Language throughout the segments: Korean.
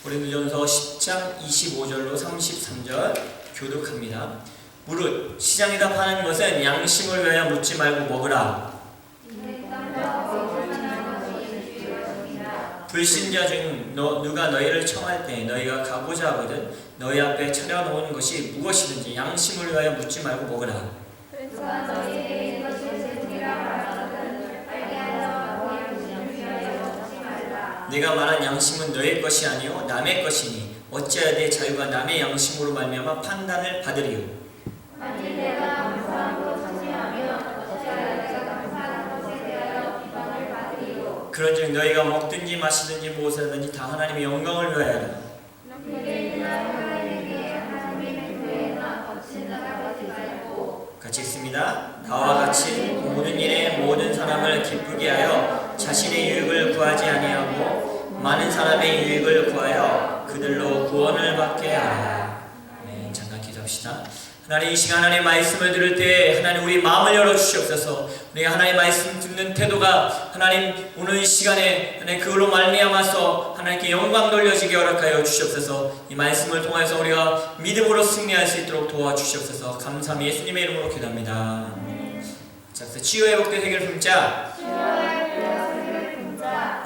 고린도전서 10장 25절로 33절 교독합니다. 무릇 시장에다 파는 것은 양심을 위하여 묻지 말고 먹으라. 불신자 중 누가 너희를 청할 때 너희가 가고자 하거든 너희 앞에 차려놓은 것이 무엇이든지 양심을 위하여 묻지 말고 먹으라. 네가 말한 양심은 너의 것이 아니요 남의 것이니 어찌해야 내 자유가 남의 양심으로 말미암아 판단을 받으리요. 만일 내가 감사함으로 찬미하며 어찌하여 내가 감사하는 것에 대하여 비방을 받으리요. 그런즉 너희가 먹든지 마시든지 무엇하든지 다 하나님의 영광을 위하여 하라. 유대인이나 헬라인에게 하나님의 교회나 거친 자가 되지 말고 같이 읽습니다. 나와 같이 모든 일에 모든 사람을 기쁘게 하여 자신의 유익을 구하지 아니하고 많은 사람의 유익을 구하여 그들로 구원을 받게 하라. 네, 잠깐 기도합시다. 하나님, 이 시간 하나님의 말씀을 들을 때 하나님 우리 마음을 열어주시옵소서. 우리가 하나님의 말씀 듣는 태도가 하나님 오늘 이 시간에 하나님 그걸로 말미암아서 하나님께 영광 돌려지게 허락하여 주시옵소서. 이 말씀을 통해서 우리가 믿음으로 승리할 수 있도록 도와주시옵소서. 감사함이 예수님의 이름으로 기도합니다. 자, 그래서 치유회복된 세계를 품자.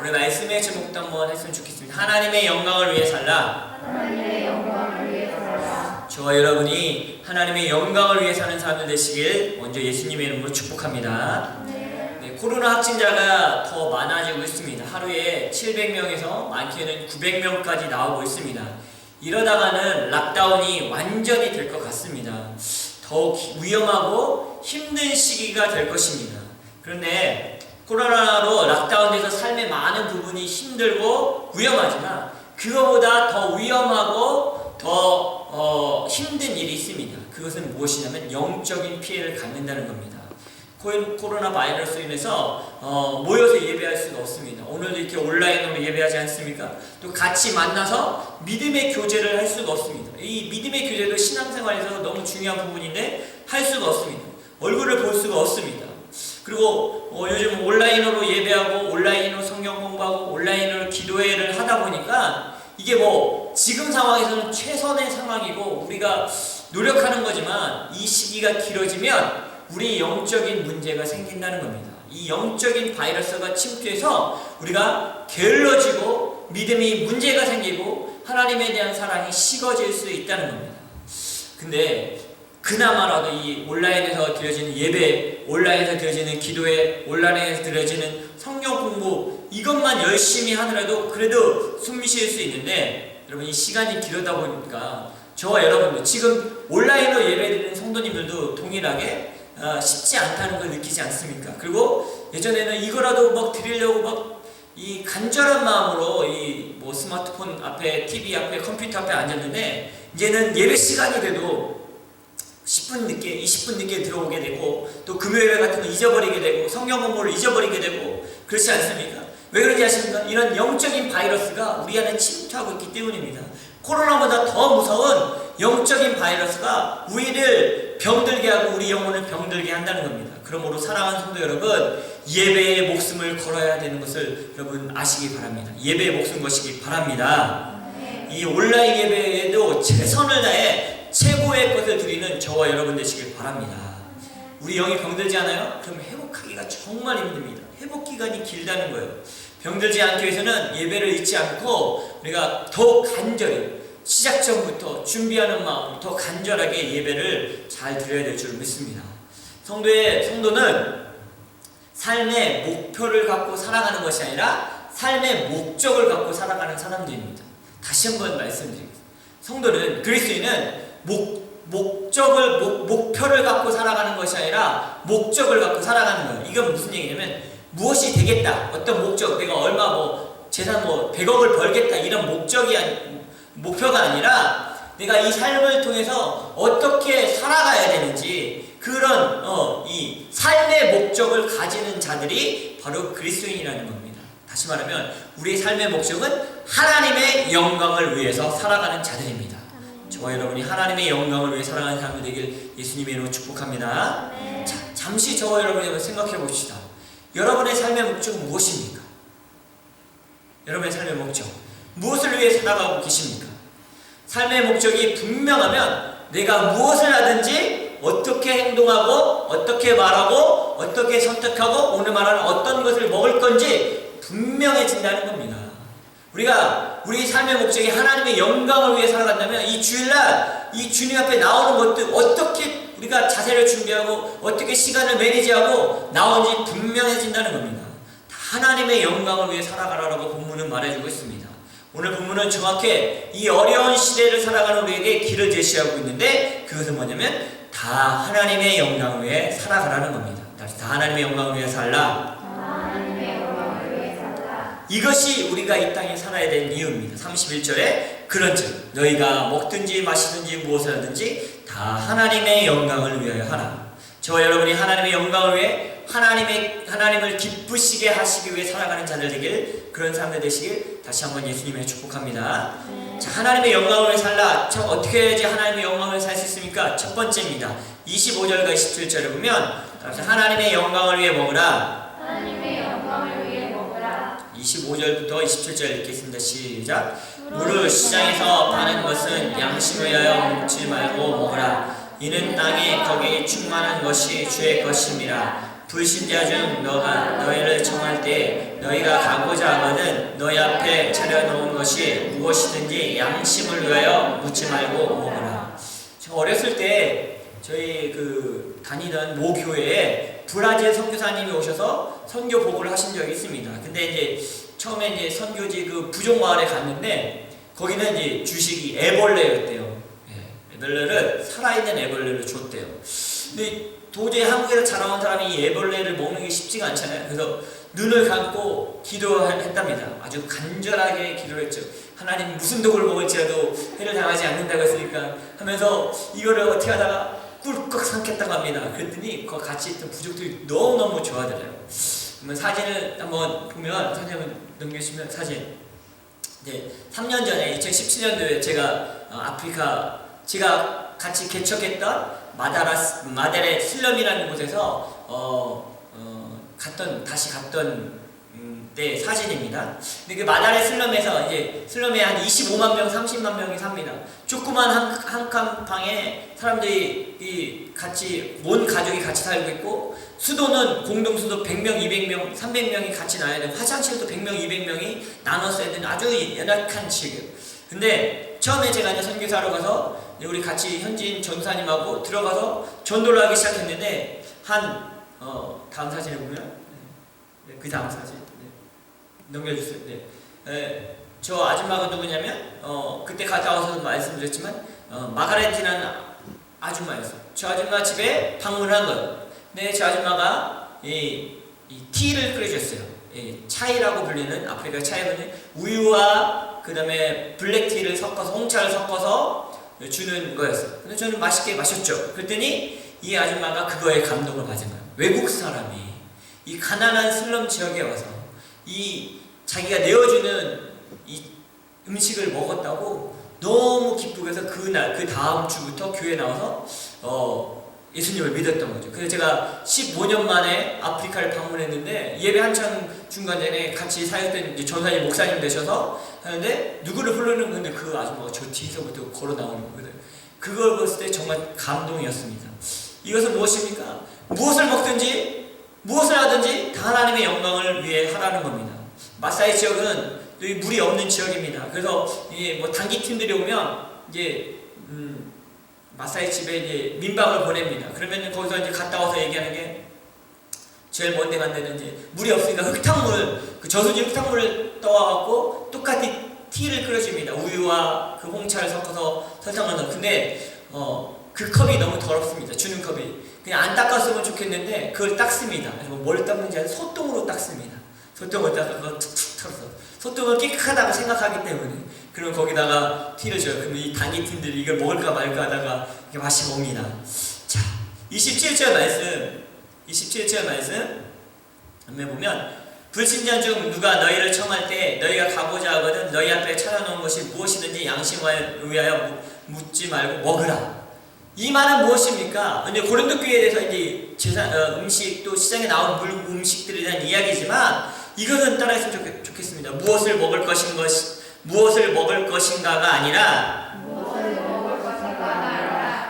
우리 말씀의 제목도 한번 했으면 좋겠습니다. 하나님의 영광을 위해 살라. 하나님의 영광을 위해 살라. 저와 여러분이 하나님의 영광을 위해 사는 사람들 되시길 먼저 예수님의 이름으로 축복합니다. 네, 코로나 확진자가 더 많아지고 있습니다. 하루에 700명에서 많게는 900명까지 나오고 있습니다. 이러다가는 락다운이 완전히 될 것 같습니다. 더욱 위험하고 힘든 시기가 될 것입니다. 그런데 코로나로 락다운돼서 삶의 많은 부분이 힘들고 위험하지만 그거보다 더 위험하고 더 힘든 일이 있습니다. 그것은 무엇이냐면 영적인 피해를 갖는다는 겁니다. 코로나 바이러스로 인해서 모여서 예배할 수가 없습니다. 오늘도 이렇게 온라인으로 예배하지 않습니까? 또 같이 만나서 믿음의 교제를 할 수가 없습니다. 이 믿음의 교제도 신앙생활에서 너무 중요한 부분인데 할 수가 없습니다. 얼굴을 볼 수가 없습니다. 그리고 요즘 온라인으로 예배하고 온라인으로 성경 공부하고 온라인으로 기도회를 하다 보니까 이게 지금 상황에서는 최선의 상황이고 우리가 노력하는 거지만 이 시기가 길어지면 우리 영적인 문제가 생긴다는 겁니다. 이 영적인 바이러스가 침투해서 우리가 게을러지고 믿음이 문제가 생기고 하나님에 대한 사랑이 식어질 수 있다는 겁니다. 근데 그나마라도 이 온라인에서 드려지는 예배, 온라인에서 드려지는 기도회, 온라인에서 드려지는 성경 공부 이것만 열심히 하느라도 그래도 숨이 쉴 수 있는데 여러분 이 시간이 길어다 보니까 저와 여러분도 지금 온라인으로 예배드리는 성도님들도 동일하게 쉽지 않다는 걸 느끼지 않습니까? 그리고 예전에는 이거라도 드리려고 이 간절한 마음으로 스마트폰 앞에, TV 앞에, 컴퓨터 앞에 앉았는데 이제는 예배 시간이 돼도 10분 늦게, 20분 늦게 들어오게 되고 또 금요일 같은 거 잊어버리게 되고 성경 공부를 잊어버리게 되고 그렇지 않습니까? 왜 그런지 아십니까? 이런 영적인 바이러스가 우리 안에 침투하고 있기 때문입니다. 코로나보다 더 무서운 영적인 바이러스가 우리를 병들게 하고 우리 영혼을 병들게 한다는 겁니다. 그러므로 사랑하는 성도 여러분, 예배의 목숨을 걸어야 되는 것을 여러분 아시기 바랍니다. 예배의 목숨 거시기 바랍니다. 이 온라인 예배에도 최선을 다해 최고의 것을 드리는 저와 여러분 되시길 바랍니다. 우리 영이 병들지 않아요? 그럼 회복하기가 정말 힘듭니다. 회복 기간이 길다는 거예요. 병들지 않기 위해서는 예배를 잊지 않고 우리가 더 간절히 시작 전부터 준비하는 마음으로 더 간절하게 예배를 잘 드려야 될 줄 믿습니다. 성도는 삶의 목표를 갖고 살아가는 것이 아니라 삶의 목적을 갖고 살아가는 사람들입니다. 다시 한번 말씀드리겠습니다. 성도는, 그리스도인은 목표를 갖고 살아가는 것이 아니라 목적을 갖고 살아가는 거예요. 이건 무슨 얘기냐면 무엇이 되겠다, 어떤 목적, 내가 얼마 재산 100억을 벌겠다 이런 목표가 아니라 내가 이 삶을 통해서 어떻게 살아가야 되는지 그런 이 삶의 목적을 가지는 자들이 바로 그리스도인이라는 겁니다. 다시 말하면 우리의 삶의 목적은 하나님의 영광을 위해서 살아가는 자들입니다. 저와 여러분이 하나님의 영광을 위해 살아가는 사람들 되길 예수님의 이름으로 축복합니다. 자, 잠시 저와 여러분이 생각해 봅시다. 여러분의 삶의 목적은 무엇입니까? 여러분의 삶의 목적, 무엇을 위해 살아가고 계십니까? 삶의 목적이 분명하면 내가 무엇을 하든지 어떻게 행동하고 어떻게 말하고 어떻게 선택하고 오늘 말하는 어떤 것을 먹을 건지 분명해진다는 겁니다. 우리가 우리 삶의 목적이 하나님의 영광을 위해 살아간다면 이 주일날 이 주님 앞에 나오는 것들 어떻게 우리가 자세를 준비하고 어떻게 시간을 매니지하고 나오는지 분명해진다는 겁니다. 다 하나님의 영광을 위해 살아가라고 본문은 말해주고 있습니다. 오늘 본문은 정확히 이 어려운 시대를 살아가는 우리에게 길을 제시하고 있는데 그것은 뭐냐면 다 하나님의 영광을 위해 살아가라는 겁니다. 다 하나님의 영광을 위해 살라. 이것이 우리가 이 땅에 살아야 되는 이유입니다. 31절에 그런즉 너희가 먹든지 마시든지 무엇을 하든지 다 하나님의 영광을 위하여 하라. 저와 여러분이 하나님의 영광을 위해 하나님을 기쁘시게 하시기 위해 살아가는 자들 되길 그런 사람들 되시길 다시 한번 예수님의 축복합니다. 자, 하나님의 영광을 위해 살라. 참 어떻게 해야지 하나님의 영광을 살 수 있습니까? 첫 번째입니다. 25절과 27절에 보면 하나님의 영광을 위해 먹으라. 25절부터 27절 읽겠습니다. 시작. 무릇 시장에서 파는 것은 양심을 위하여 먹지 말고 먹으라. 이는 땅에 거기 충만한 것이 주의 것임이라. 불신자 중 너가 너희를 청할 때 너희가 가고자 하거든 너희 앞에 차려놓은 것이 무엇이든지 양심을 위하여 묻지 말고 먹으라. 제가 어렸을 때 저희 다니던 모 교회에 브라질 선교사님이 오셔서 선교 보고를 하신 적이 있습니다. 근데 이제 처음에 이제 선교지 부족 마을에 갔는데 거기는 이제 주식이 애벌레였대요. 애벌레를 살아있는 애벌레를 줬대요. 근데 도저히 한국에서 자라온 사람이 이 애벌레를 먹는 게 쉽지가 않잖아요. 그래서 눈을 감고 기도했답니다. 아주 간절하게 기도를 했죠. 하나님 무슨 독을 먹을지라도 해를 당하지 않는다고 했으니까 하면서 이거를 어떻게 하다가 꿀꺽 삼켰다고 합니다. 그랬더니 그 같이 있던 부족들이 너무너무 좋아하더래요. 그러면 사진을 한번 보면 사진 한번 넘겨주시면 사진. 네, 3년 전에 2017년도에 제가 아프리카 제가 같이 개척했던 마데레 슬럼이라는 곳에서 다시 갔던 때 사진입니다. 근데 그 마데레 슬럼에서 이제 슬럼에 한 25만 명, 30만 명이 삽니다. 조그만 한 칸방에 사람들이 같이 온 가족이 같이 살고 있고 수도는 공동 수도 100명, 200명, 300명이 같이 나야 되고 화장실도 100명, 200명이 나눠 써야 되는 아주 연약한 지역. 근데 처음에 제가 이제 선교사로 가서 우리 같이 현지인 전사님하고 들어가서 전도를 하기 시작했는데 다음 사진을 보면 그 다음 사진 넘겨주세요. 저 아줌마가 누구냐면 그때 갔다 와서 말씀드렸지만 마가렛이라는 아줌마였어요. 저 아줌마 집에 방문한 거예요. 근데 저 아줌마가 이 티를 끓여줬어요. 차이라고 불리는 아프리카 차이 불리는 우유와 그 다음에 블랙티를 섞어서 홍차를 섞어서 주는 거였어요. 근데 저는 맛있게 마셨죠. 그랬더니 이 아줌마가 그거에 감동을 받은 거예요. 외국 사람이 이 가난한 슬럼 지역에 와서 이 자기가 내어주는 이 음식을 먹었다고 너무 기쁘게 해서 그 다음 주부터 교회에 나와서 예수님을 믿었던 거죠. 그래서 제가 15년 만에 아프리카를 방문했는데 예배 한창 중간에 같이 사역된 전사님 목사님 되셔서 하는데 누구를 부르는 건데 그 아줌마가 저 뒤에서부터 걸어 나오는 거거든요. 그걸 봤을 때 정말 감동이었습니다. 이것은 무엇입니까? 무엇을 먹든지 무엇을 하든지 다 하나님의 영광을 위해 하라는 겁니다. 마사이 지역은 물이 없는 지역입니다. 그래서 단기 팀들이 오면 마사이 집에 이제 민박을 보냅니다. 그러면 거기서 이제 갔다 와서 얘기하는 게 제일 먼데 간 데는 이제 물이 없으니까 흙탕물, 저수지 흙탕물을 떠와갖고 똑같이 티를 끓여줍니다. 우유와 그 홍차를 섞어서 설탕을 넣어. 근데 그 컵이 너무 더럽습니다. 주는 컵이. 그냥 안 닦았으면 좋겠는데 그걸 닦습니다. 뭘 닦는지 아니라 소똥으로 닦습니다. 소똥을 닦아서 그걸 툭툭 털어서 소똥을 깨끗하다고 생각하기 때문에 그럼 거기다가 티를 줘요. 그러면 이 단기 팀들이 이걸 먹을까 말까 하다가 이렇게 맛이 옵니다. 자, 27절 말씀 한번 보면 불신자 중 누가 너희를 청할 때 너희가 가고자 하거든 너희 앞에 차려놓은 것이 무엇이든지 양심을 위하여 묻지 말고 먹으라. 이 말은 무엇입니까? 이제 고린도 교회에 대해서 이제 음식 또 시장에 나온 음식들에 대한 이야기지만 이것은 따라했으면 좋겠습니다. 무엇을 먹을 무엇을 먹을 것인가가 아니라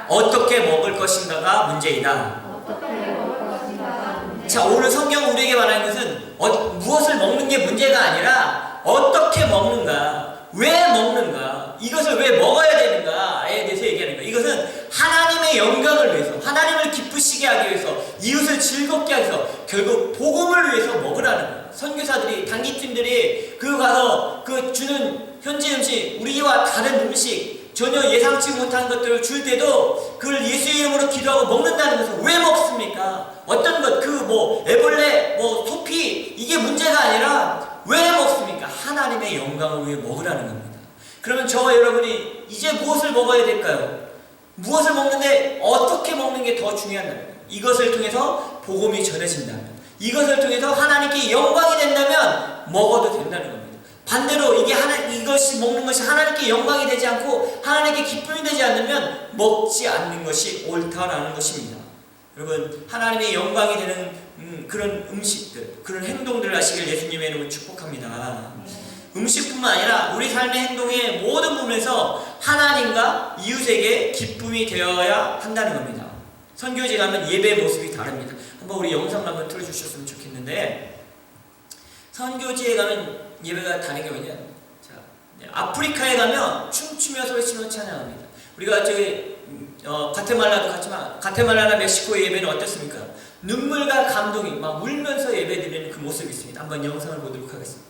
어떻게 먹을 것인가가 문제이다. 자, 오늘 성경 우리에게 말하는 것은 무엇을 먹는 게 문제가 아니라 어떻게 먹는가, 왜 먹는가, 이것을 왜 먹어야 되는가에 대해서 얘기하는 거예요. 이것은 하나님의 영광을 위해서, 하나님을 기쁘시게 하기 위해서, 이웃을 즐겁게 하기 위해서, 결국 복음을 위해서 먹으라는 거예요. 선교사들이, 단기팀들이 그 가서 그 주는 현지 음식, 우리와 다른 음식, 전혀 예상치 못한 것들을 줄 때도 그걸 예수 이름으로 기도하고 먹는다는 것은 왜 먹습니까? 어떤 것, 애벌레, 소피, 이게 문제가 아니라 왜 먹습니까? 하나님의 영광을 위해 먹으라는 겁니다. 그러면 저와 여러분이 이제 무엇을 먹어야 될까요? 무엇을 먹는데 어떻게 먹는 게 더 중요하다는 거예요. 이것을 통해서 복음이 전해진다면, 이것을 통해서 하나님께 영광이 된다면 먹어도 된다는 겁니다. 반대로 이것이 먹는 것이 하나님께 영광이 되지 않고 하나님께 기쁨이 되지 않으면 먹지 않는 것이 옳다라는 것입니다. 여러분, 하나님의 영광이 되는 그런 음식들, 그런 행동들을 하시길 예수님의 이름으로 축복합니다. 음식뿐만 아니라 우리 삶의 행동의 모든 부분에서 하나님과 이웃에게 기쁨이 되어야 한다는 겁니다. 선교지 가면 예배 모습이 다릅니다. 한번 우리 영상 한번 틀어주셨으면 좋겠는데, 선교지에 가면 예배가 다른 게 뭐냐? 자, 아프리카에 가면 춤추며 소리치며 찬양합니다. 우리가 저기 과테말라도 갔지만 과테말라나 멕시코의 예배는 어떻습니까? 눈물과 감동이 막 울면서 예배드리는 그 모습이 있습니다. 한번 영상을 보도록 하겠습니다.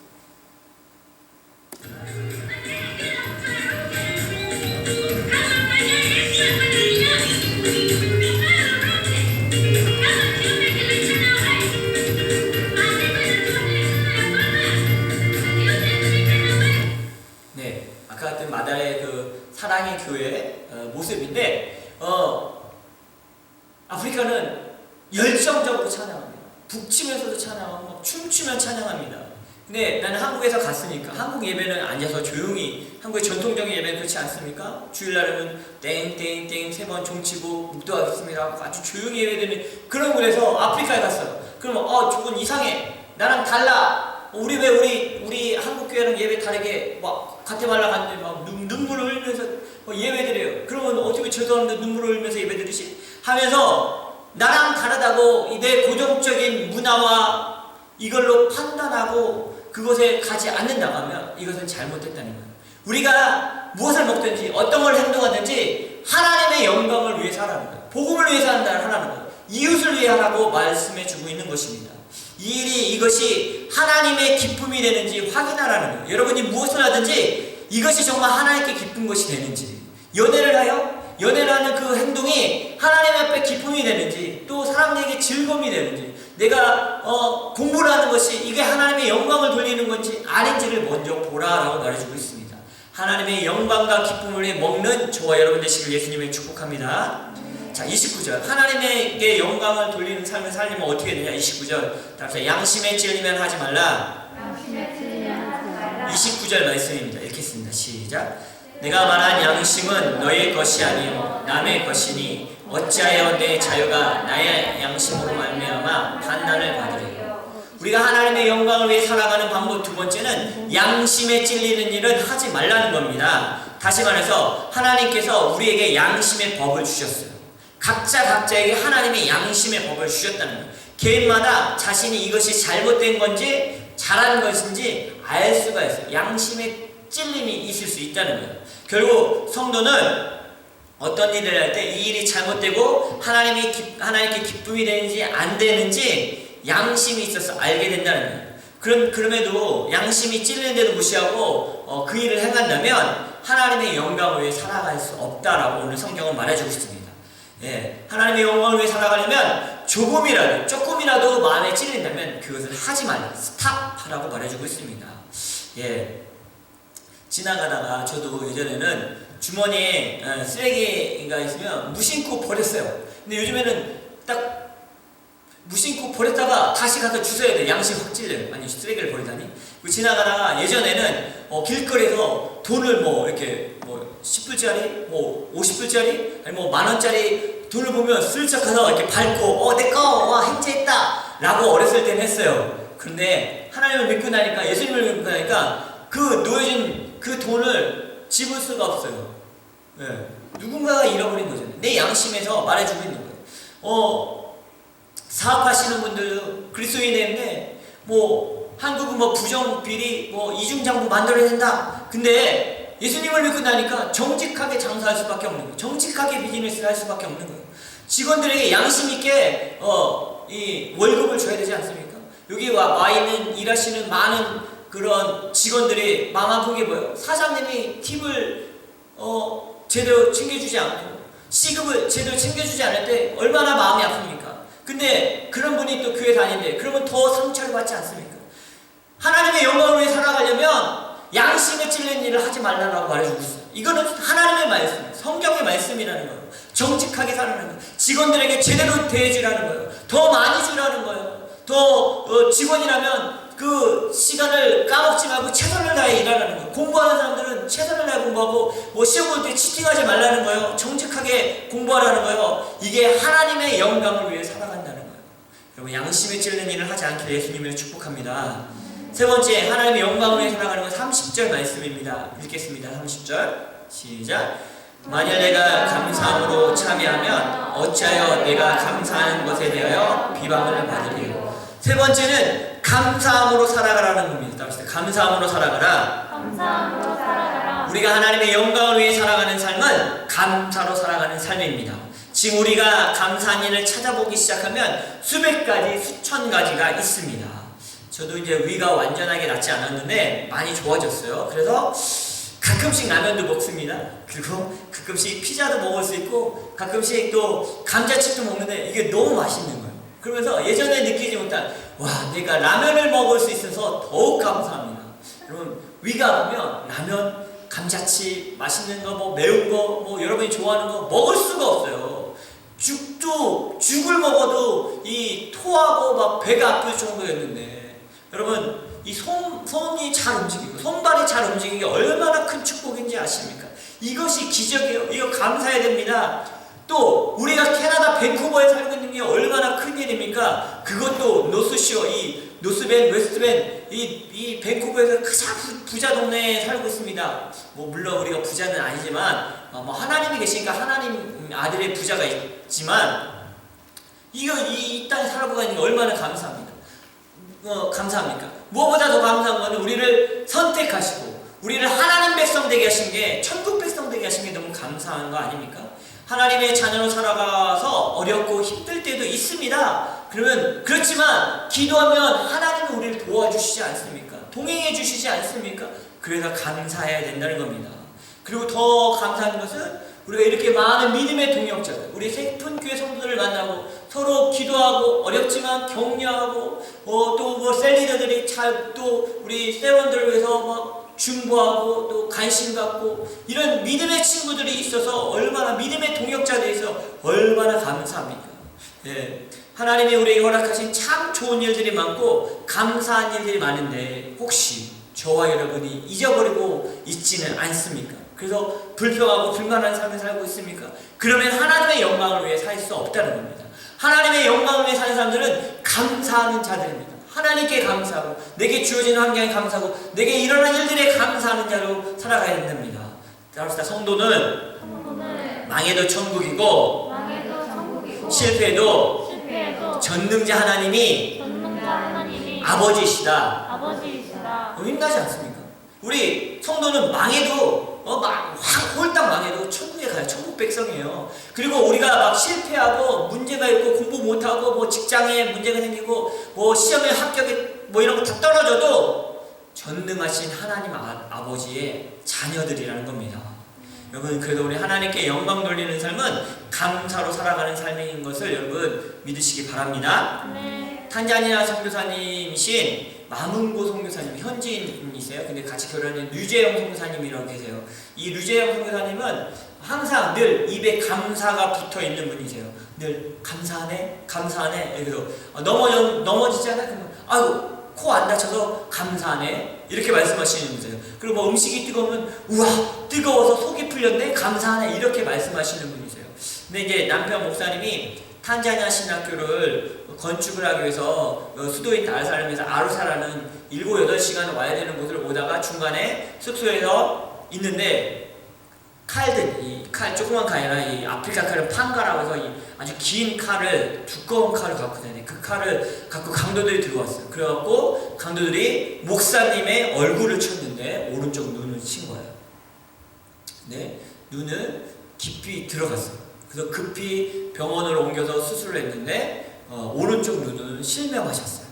네, 아까 같은 마다의 그 사랑의 교회 모습인데, 아프리카는 열정적으로 찬양합니다. 북치면서도 찬양하고 막 춤추면 찬양합니다. 근데 나는 한국에서 갔으니까, 한국 예배는 앉아서 조용히, 한국의 전통적인 예배는 그렇지 않습니까? 주일날은 땡땡땡 3번 종치고 묵도하겠습니다. 아주 조용히 예배드리는 그런 곳에서 아프리카에 갔어요. 그러면 저건 이상해, 나랑 달라, 우리 한국 교회랑 예배 다르게 막 과테말라 갔는데 막 눈물을 흘리면서 예배드려요. 그러면 어떻게 죄송한데 눈물을 흘리면서 예배드리지? 하면서 나랑 다르다고 내 고정적인 문화와 이걸로 판단하고 그것에 가지 않는다고 하면 이것은 잘못됐다는 거예요. 우리가 무엇을 먹든지 어떤 걸 행동하든지 하나님의 영광을 위해서 하라는 거예요. 복음을 위해서 하라는 거예요. 이웃을 위해 하라고 말씀해 주고 있는 것입니다. 이것이 하나님의 기쁨이 되는지 확인하라는 거예요. 여러분이 무엇을 하든지 이것이 정말 하나님께 기쁜 것이 되는지, 연애를 하는 그 행동이 하나님 앞에 기쁨이 되는지, 또 사람들에게 즐거움이 되는지, 내가 공부를 하는 것이 이게 하나님의 영광을 돌리는 건지 아닌지를 먼저 보라라고 말해주고 있습니다. 하나님의 영광과 기쁨을 위해 먹는 저와 여러분 되시길 예수님을 축복합니다. 자, 29절. 하나님에게 영광을 돌리는 삶을 살려면 어떻게 되냐? 29절. 답시다. 양심에 찔리면 하지 말라. 29절 말씀입니다. 읽겠습니다. 시작. 내가 말한 양심은 너의 것이 아니요 남의 것이니 어찌하여 내 자유가 나의 양심으로 말미암아 판단을 받으리요. 우리가 하나님의 영광을 위해 살아가는 방법 두 번째는 양심에 찔리는 일은 하지 말라는 겁니다. 다시 말해서 하나님께서 우리에게 양심의 법을 주셨어요. 각자에게 하나님의 양심의 법을 주셨다는 거예요. 개인마다 자신이 이것이 잘못된 건지 잘한 것인지 알 수가 있어요. 양심의 찔림이 있을 수 있다는 거예요. 결국 성도는 어떤 일을 할 때 이 일이 잘못되고 하나님께 기쁨이 되는지 안 되는지 양심이 있어서 알게 된다는 거예요. 그럼에도 양심이 찔리는데도 무시하고 그 일을 행한다면 하나님의 영광을 위해 살아갈 수 없다라고 오늘 성경은 말해주고 있습니다. 예, 하나님의 영광을 위해 살아가려면 조금이라도 마음에 찔린다면 그것을 하지 말라, 스탑하라고 말해주고 있습니다. 예, 지나가다가 저도 예전에는 주머니에 쓰레기가 있으면 무심코 버렸어요. 근데 요즘에는 딱 무심코 버렸다가 다시 가서 주워야 돼. 양심 확 찔려요. 아니, 쓰레기를 버리다니. 지나가다가 예전에는 길거리에서 돈을 이렇게 10불짜리, 50불짜리, 아니 10,000원짜리 돈을 보면 슬쩍 가서 이렇게 밟고 내꺼, 와, 행차했다 라고 어렸을 때는 했어요. 그런데 하나님을 믿고 나니까, 예수님을 믿고 나니까 그 놓여진 그 돈을 집을 수가 없어요. 예. 누군가가 잃어버린 거잖아요. 내 양심에서 말해주고 있는 거예요. 사업하시는 분들도 그리스도인인데 한국은 부정비리 이중장부 만들어야 된다. 근데 예수님을 믿고 나니까 정직하게 장사할 수밖에 없는 거예요. 정직하게 비즈니스를 할 수밖에 없는 거예요. 직원들에게 양심 있게 이 월급을 줘야 되지 않습니까? 여기 와 있는 일하시는 많은 그런 직원들이 마음 아픈 게 뭐예요? 사장님이 팁을 제대로 챙겨주지 않고 시급을 제대로 챙겨주지 않을 때 얼마나 마음이 아픕니까? 근데 그런 분이 또 교회 다니는데 그러면 더 상처를 받지 않습니까? 하나님의 영광을 위해 살아가려면 양심에 찔리는 일을 하지 말라고 말해주고 있어요. 이거는 하나님의 말씀, 성경의 말씀이라는 거예요. 정직하게 살아가는 거예요. 직원들에게 제대로 대해주라는 거예요. 더 많이 주라는 거예요. 더 직원이라면 그 시간을 까먹지 말고 최선을 다해 일하라는 거예요. 공부하는 사람들은 최선을 다해 공부하고 시험 볼 때 치팅하지 말라는 거예요. 정직하게 공부하라는 거예요. 이게 하나님의 영광을 위해 살아간다는 거예요. 여러분, 양심에 찔리는 일을 하지 않기를 예수님을 축복합니다. 세 번째, 하나님의 영광을 위해 살아가는 건 30절 말씀입니다. 읽겠습니다. 30절 시작. 만일 내가 감사함으로 참여하면 어찌하여 내가 감사하는 것에 대하여 비방을 받으리요. 세 번째는 감사함으로 살아가라는 겁니다. 감사함으로 살아가라. 감사함으로 살아가라. 우리가 하나님의 영광을 위해 살아가는 삶은 감사로 살아가는 삶입니다. 지금 우리가 감사한 일을 찾아보기 시작하면 수백 가지, 수천 가지가 있습니다. 저도 이제 위가 완전하게 낫지 않았는데 많이 좋아졌어요. 그래서 가끔씩 라면도 먹습니다. 그리고 가끔씩 피자도 먹을 수 있고 가끔씩 또 감자칩도 먹는데 이게 너무 맛있는 거예요. 그러면서 예전에 느끼지 못한 내가 라면을 먹을 수 있어서 더욱 감사합니다. 여러분, 위가 아프면 라면, 감자칩, 맛있는 거, 매운 거, 여러분이 좋아하는 거 먹을 수가 없어요. 죽을 먹어도 이 토하고 막 배가 아플 정도였는데, 여러분, 이 손이 잘 움직이고 손발이 잘 움직이는 게 얼마나 큰 축복인지 아십니까? 이것이 기적이에요. 이거 감사해야 됩니다. 또 우리가 캐나다 밴쿠버에 살고 있는 게 얼마나 큰 일입니까? 그것도 노스쇼, 이 노스밴, 웨스트밴, 이 밴쿠버에서 가장 부자 동네에 살고 있습니다. 물론 우리가 부자는 아니지만 하나님이 계시니까 하나님 아들의 부자가 있지만 이 땅에 살아보고 있는 게 얼마나 감사합니다. 감사합니까? 무엇보다 더 감사한 것은 우리를 선택하시고 우리를 하나님 백성 되게 하신 게, 천국 백성 되게 하신 게 너무 감사한 거 아닙니까? 하나님의 자녀로 살아가서 어렵고 힘들 때도 있습니다. 그렇지만 기도하면 하나님은 우리를 도와주시지 않습니까? 동행해 주시지 않습니까? 그래서 감사해야 된다는 겁니다. 그리고 더 감사한 것은 우리가 이렇게 많은 믿음의 동역자들, 우리 세픈교회 성도들을 만나고 서로 기도하고 어렵지만 격려하고 또 셀리더들이 또 우리 세원들을 위해서 중보하고 또 관심 갖고 이런 믿음의 친구들이 있어서 얼마나, 믿음의 동역자들이 있어 얼마나 감사합니까? 예. 하나님이 우리에게 허락하신 참 좋은 일들이 많고 감사한 일들이 많은데 혹시 저와 여러분이 잊어버리고 있지는 않습니까? 그래서 불평하고 불만한 삶을 살고 있습니까? 그러면 하나님의 영광을 위해 살 수 없다는 겁니다. 하나님의 영광을 위해 사는 사람들은 감사하는 자들입니다. 하나님께 감사하고 내게 주어진 환경에 감사하고 내게 일어난 일들에 감사하는 자로 살아가야 된답니다. 따라서 성도는 망해도 천국이고 실패해도 전능자 하나님이 아버지시다. 힘나지 않습니까? 우리 성도는 망해도 확 홀딱 망해도 천국에 가요. 천국 백성이에요. 그리고 우리가 막 실패하고 문제가 있고 공부 못하고 직장에 문제가 생기고 시험에 합격에 이런 거 다 떨어져도 전능하신 하나님 아버지의 자녀들이라는 겁니다. 여러분, 그래도 우리 하나님께 영광 돌리는 삶은 감사로 살아가는 삶인 것을 여러분 믿으시기 바랍니다. 네. 탄자니아 선교사님이신 마문고 선교사님, 현지인이세요. 근데 같이 결혼한 류재영 선교사님이라고 계세요. 이 류재영 선교사님은 항상 늘 입에 감사가 붙어 있는 분이세요. 늘 감사하네, 감사하네. 그래서 넘어지잖아요. 그러면 아유, 코 안 다쳐서 감사하네, 이렇게 말씀하시는 분이세요. 그리고 음식이 뜨거우면 우와, 뜨거워서 속이 풀렸네, 감사하네, 이렇게 말씀하시는 분이세요. 근데 이제 남편 목사님이 탄자니아 신학교를 건축을 하기 위해서 수도인 다르살렘에서 아루사라는 7, 8시간 와야 되는 곳을 오다가 중간에 숙소에서 있는데 칼, 조그만 칼이 아니라 이 아프리카 칼은 판가라고 해서 이 아주 긴 칼을, 두꺼운 칼을 갖고 다니는 그 칼을 갖고 강도들이 들어왔어요. 그래갖고 강도들이 목사님의 얼굴을 쳤는데 오른쪽 눈을 친 거예요. 네, 눈을 깊이 들어갔어요. 그래서 급히 병원으로 옮겨서 수술을 했는데 오른쪽 눈은 실명하셨어요.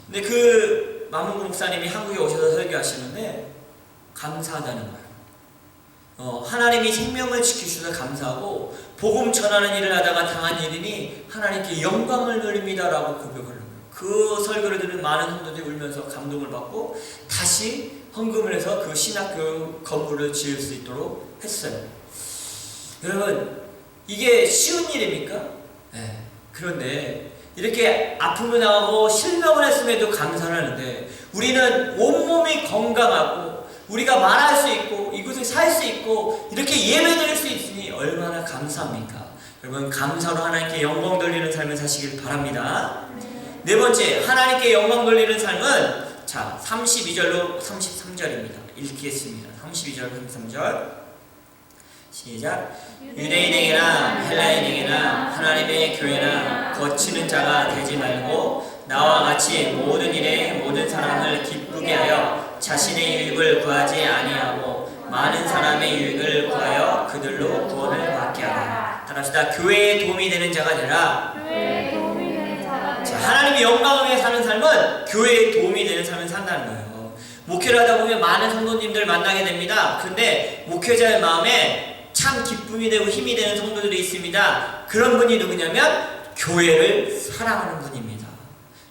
근데 그 마문구 목사님이 한국에 오셔서 설교하시는데 감사하다는 거예요. 하나님이 생명을 지켜주셔서 감사하고 복음 전하는 일을 하다가 당한 일이니 하나님께 영광을 돌립니다라고 고백을 해요. 그 설교를 들은 많은 성도들이 울면서 감동을 받고 다시 헌금을 해서 그 신학교 건물을 지을 수 있도록 했어요. 여러분, 이게 쉬운 일입니까? 네. 그런데 이렇게 아픔을 당하고 실명을 했음에도 감사를 하는데 우리는 온몸이 건강하고 우리가 말할 수 있고 이곳에 살 수 있고 이렇게 예배드릴 수 있으니 얼마나 감사합니까? 여러분, 감사로 하나님께 영광 돌리는 삶을 사시길 바랍니다. 네 번째, 하나님께 영광 돌리는 삶은 자 32절로 33절입니다. 읽겠습니다. 32절 33절 시작. 유대인에게나 헬라인에게나 하나님의 교회나 거치는 자가 되지 말고 나와 같이 모든 일에 모든 사람을 기쁘게 하여 자신의 유익을 구하지 아니하고 많은 사람의 유익을 구하여 그들로 구원을 받게 하라. 따라합시다. 교회에 도움이 되는 자가 되라. 자, 하나님의 영광을 위해 사는 삶은 교회에 도움이 되는 삶을 산다는 거예요. 목회를 하다 보면 많은 성도님들 만나게 됩니다. 그런데 목회자의 마음에 참 기쁨이 되고 힘이 되는 성도들이 있습니다. 그런 분이 누구냐면 교회를 사랑하는 분입니다.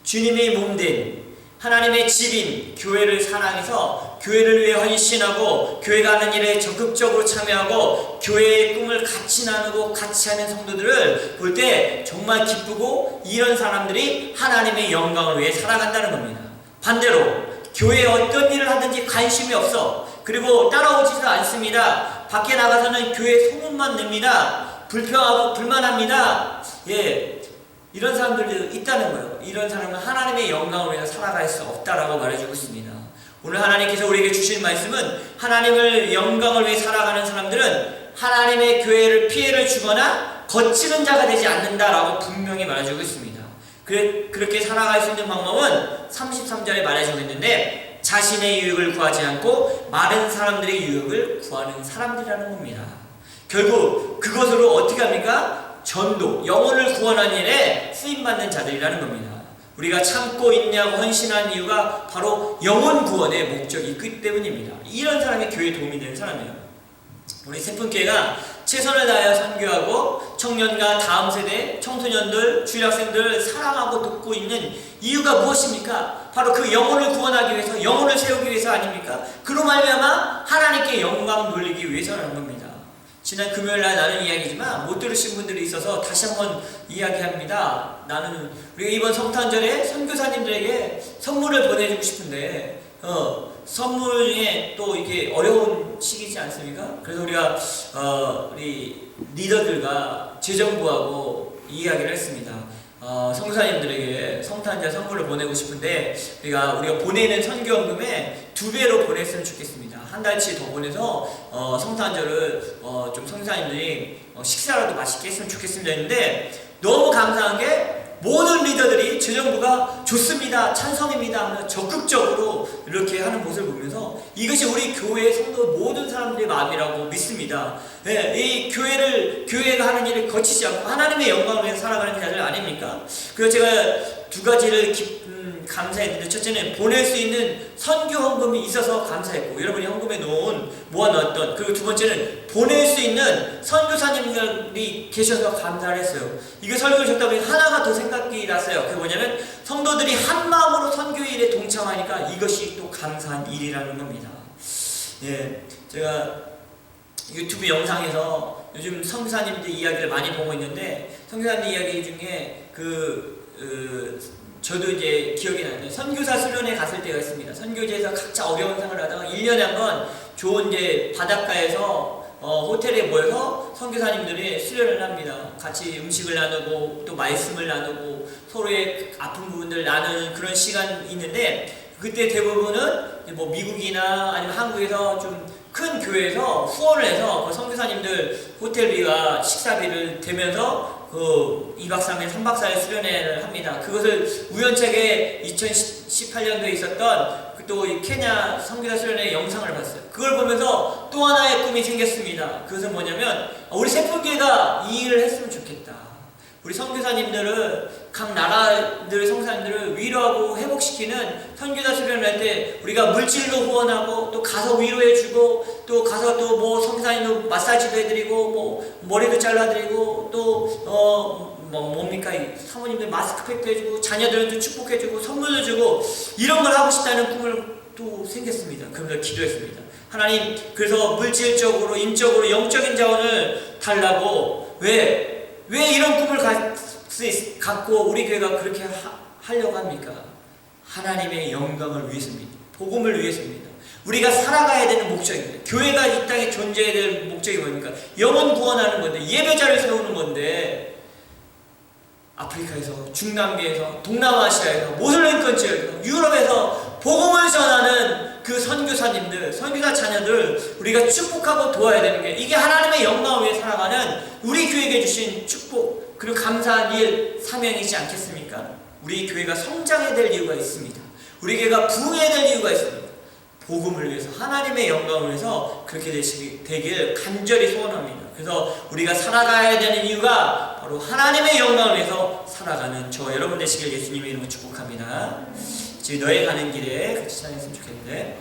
주님의 몸된 하나님의 집인 교회를 사랑해서 교회를 위해 헌신하고 교회가 하는 일에 적극적으로 참여하고 교회의 꿈을 같이 나누고 같이 하는 성도들을 볼 때 정말 기쁘고 이런 사람들이 하나님의 영광을 위해 살아간다는 겁니다. 반대로 교회에 어떤 일을 하든지 관심이 없어. 그리고 따라오지도 않습니다. 밖에 나가서는 교회 소문만 냅니다. 불평하고 불만합니다. 예, 이런 사람들도 있다는 거예요. 이런 사람은 하나님의 영광을 위해서 살아갈 수 없다라고 말해주고 있습니다. 오늘 하나님께서 우리에게 주신 말씀은 하나님을 영광을 위해 살아가는 사람들은 하나님의 교회를 피해를 주거나 거치는 자가 되지 않는다라고 분명히 말해주고 있습니다. 그렇게 살아갈 수 있는 방법은 33절에 말해주고 있는데 자신의 유익을 구하지 않고 많은 사람들의 유익을 구하는 사람들이라는 겁니다. 결국 그것으로 어떻게 합니까? 전도, 영혼을 구원하는 일에 쓰임받는 자들이라는 겁니다. 우리가 참고 인내하고 헌신하는 이유가 바로 영혼 구원의 목적이 있기 때문입니다. 이런 사람이 교회에 도움이 되는 사람이에요. 우리 세품교회가 최선을 다하여 선교하고 청년과 다음 세대, 청소년들, 주일학생들을 사랑하고 돕고 있는 이유가 무엇입니까? 바로 그 영혼을 구원하기 위해서, 영혼을 세우기 위해서 아닙니까? 그로 말미암아 하나님께 영광 돌리기 위해서라는 겁니다. 지난 금요일날 나눈 이야기지만 못 들으신 분들이 있어서 다시 한번 이야기합니다. 나는 우리가 이번 성탄절에 선교사님들에게 선물을 보내주고 싶은데 선물에 또 이게 어려운 시기지 않습니까? 그래서 우리가 우리 리더들과 재정부하고 이야기를 했습니다. 선교사님들에게 성탄절 선물을 보내고 싶은데 우리가 보내는 선교헌금에 2배로 보냈으면 좋겠습니다. 한 달치 더 보내서 성탄절을 좀 선교사님들이 식사라도 맛있게 했으면 좋겠습니다 했는데 너무 감사한 게 모든 리더들이 재정부가 좋습니다, 찬성입니다 하면서 적극적으로 이렇게 하는 모습을 보면서 이것이 우리 교회의 성도 모든 사람들의 마음이라고 믿습니다. 네, 이 교회가 하는 일을 거치지 않고 하나님의 영광을 위해서 살아가는 자들 아닙니까? 그래서 제가 2가지를 감사했는데, 첫째는 보낼 수 있는 선교 헌금이 있어서 감사했고 여러분이 헌금에 모아놓았던, 그리고 2번째는 보낼 수 있는 선교사님들이 계셔서 감사를 했어요. 이거 설교를 듣다 보니 하나가 더 생각이 났어요. 그게 뭐냐면 성도들이 한 마음으로 선교 일에 동참하니까 이것이 또 감사한 일이라는 겁니다. 예, 제가 유튜브 영상에서 요즘 선교사님들 이야기를 많이 보고 있는데 선교사님들 이야기 중에 저도 이제 기억이 나는데 선교사 수련회 갔을 때가 있습니다. 선교지에서 각자 어려운 생활을 하다가 1년에 한 번 좋은 이제 바닷가에서 호텔에 모여서 선교사님들이 수련을 합니다. 같이 음식을 나누고 또 말씀을 나누고 서로의 아픈 부분들 나누는 그런 시간이 있는데 그때 대부분은 뭐 미국이나 아니면 한국에서 좀 큰 교회에서 후원을 해서 그 선교사님들 호텔비와 식사비를 대면서 그 2박 3일, 3박 4일 수련회를 합니다. 그것을 우연찮게 2018년도에 있었던 또 이 케냐 선교사 수련회 영상을 봤어요. 그걸 보면서 또 하나의 꿈이 생겼습니다. 그것은 뭐냐면 우리 세풍교회가 이 일을 했으면 좋겠다. 우리 선교사님들은 각 나라들 선교사님들을 위로하고 회복시키는 선교사 수련을 할 때 우리가 물질로 후원하고 또 가서 위로해주고 또 가서 또 뭐 선교사님도 마사지도 해드리고 뭐 머리도 잘라드리고 또 뭡니까 사모님들 마스크팩도 해주고 자녀들은 또 축복해주고 선물도 주고 이런 걸 하고 싶다는 꿈을 또 생겼습니다. 그러면서 기도했습니다. 하나님, 그래서 물질적으로 인적으로 영적인 자원을 달라고 왜 이런 꿈을 갖고 우리 교회가 그렇게 하려고 합니까? 하나님의 영광을 위해서입니다. 복음을 위해서입니다. 우리가 살아가야 되는 목적입니다. 교회가 이 땅에 존재해야 될 목적이 뭡니까? 영혼 구원하는 건데, 예배자를 세우는 건데, 아프리카에서, 중남미에서, 동남아시아에서, 모슬림권 지역에서, 유럽에서 복음을 전하는 그 선교사님들, 선교사 자녀들 우리가 축복하고 도와야 되는 게 이게 하나님의 영광을 위해 살아가는 우리 교회에게 주신 축복 그리고 감사한 일, 사명이지 않겠습니까? 우리 교회가 성장해야 될 이유가 있습니다. 우리 교회가 부흥해야 될 이유가 있습니다. 복음을 위해서, 하나님의 영광을 위해서 그렇게 되길 간절히 소원합니다. 그래서 우리가 살아가야 되는 이유가 바로 하나님의 영광을 위해서 살아가는 저 여러분 되시길 예수님의 이름으로 축복합니다. 지금 너의 가는 길에 같이 찬양했으면 좋겠는데